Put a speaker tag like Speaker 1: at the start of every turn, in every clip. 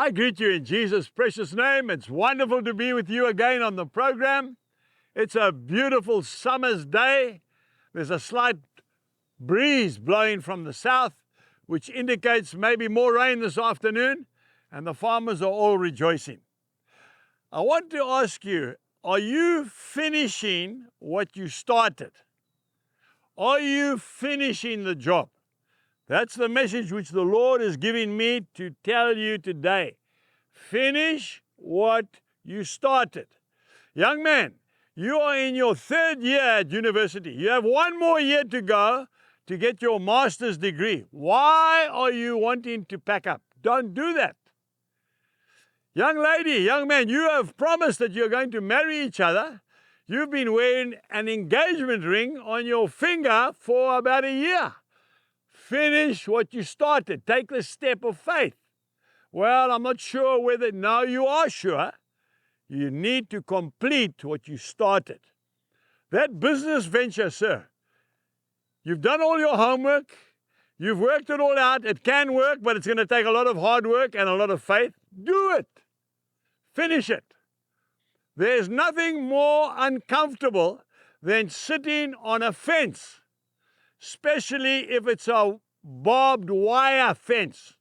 Speaker 1: I greet you in Jesus' precious name. It's wonderful to be with you again on the program. It's a beautiful summer's day. There's a slight breeze blowing from the south, which indicates maybe more rain this afternoon, and the farmers are all rejoicing. I want to ask you, are you finishing what you started? Are you finishing the job? That's the message which the Lord is giving me to tell you today. Finish what you started. Young man, you are in your third year at university. You have one more year to go to get your master's degree. Why are you wanting to pack up? Don't do that. Young lady, young man, you have promised that you're going to marry each other. You've been wearing an engagement ring on your finger for about a year. Finish what you started. Take the step of faith. Well, I'm not sure whether, no, you are sure. You need to complete what you started. That business venture, sir, you've done all your homework. You've worked it all out. It can work, but it's going to take a lot of hard work and a lot of faith. Do it. Finish it. There's nothing more uncomfortable than sitting on a fence, especially if it's a barbed wire fence.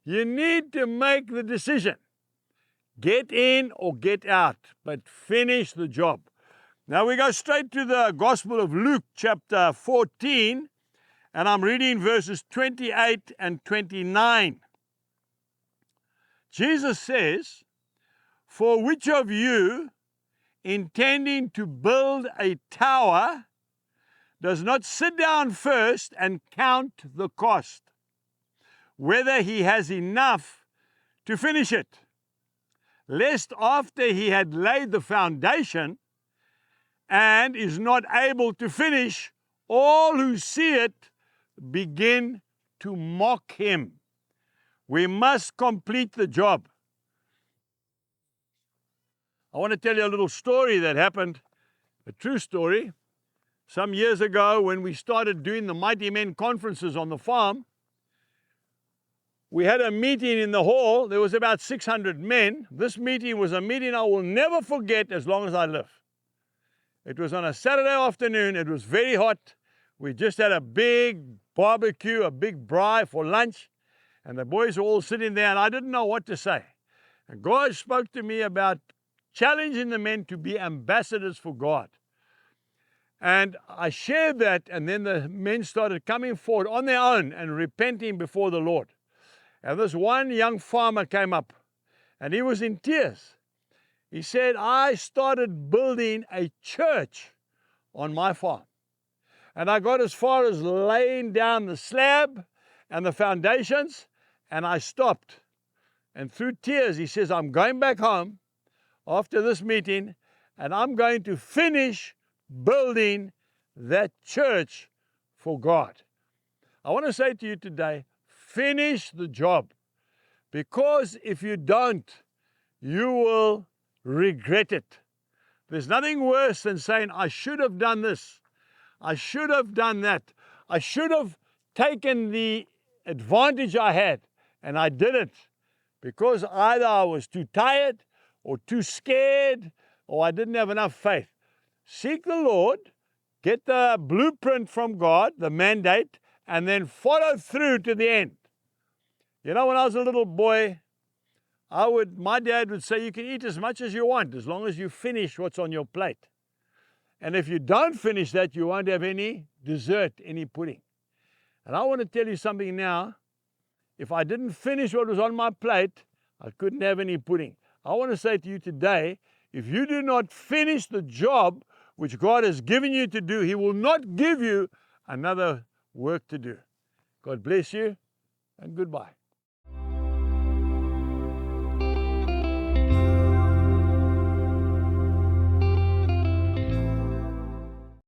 Speaker 1: You need to make the decision. Get in or get out, but finish the job. Now we go straight to the Gospel of Luke, chapter 14, and I'm reading verses 28 and 29. Jesus says, "For which of you, intending to build a tower, does not sit down first and count the cost, whether he has enough to finish it, lest after he had laid the foundation and is not able to finish, all who see it begin to mock him." We must complete the job. I want to tell you a little story that happened, a true story. Some years ago, when we started doing the Mighty Men conferences on the farm, we had a meeting in the hall. There was about 600 men. This meeting was a meeting I will never forget as long as I live. It was on a Saturday afternoon. It was very hot. We just had a big barbecue, a big braai for lunch, and the boys were all sitting there, and I didn't know what to say. And God spoke to me about challenging the men to be ambassadors for God. And I shared that, and then the men started coming forward on their own and repenting before the Lord. And this one young farmer came up, and he was in tears. He said, "I started building a church on my farm. And I got as far as laying down the slab and the foundations, and I stopped." And through tears, he says, "I'm going back home after this meeting, and I'm going to finish building that church for God." I want to say to you today, finish the job, because if you don't, you will regret it. There's nothing worse than saying, "I should have done this. I should have done that. I should have taken the advantage I had, and I didn't, because either I was too tired or too scared, or I didn't have enough faith." Seek the Lord, get the blueprint from God, the mandate, and then follow through to the end. You know, when I was a little boy, my dad would say, "You can eat as much as you want, as long as you finish what's on your plate. And if you don't finish that, you won't have any dessert, any pudding." And I want to tell you something now. If I didn't finish what was on my plate, I couldn't have any pudding. I want to say to you today, if you do not finish the job which God has given you to do, He will not give you another work to do. God bless you, and goodbye.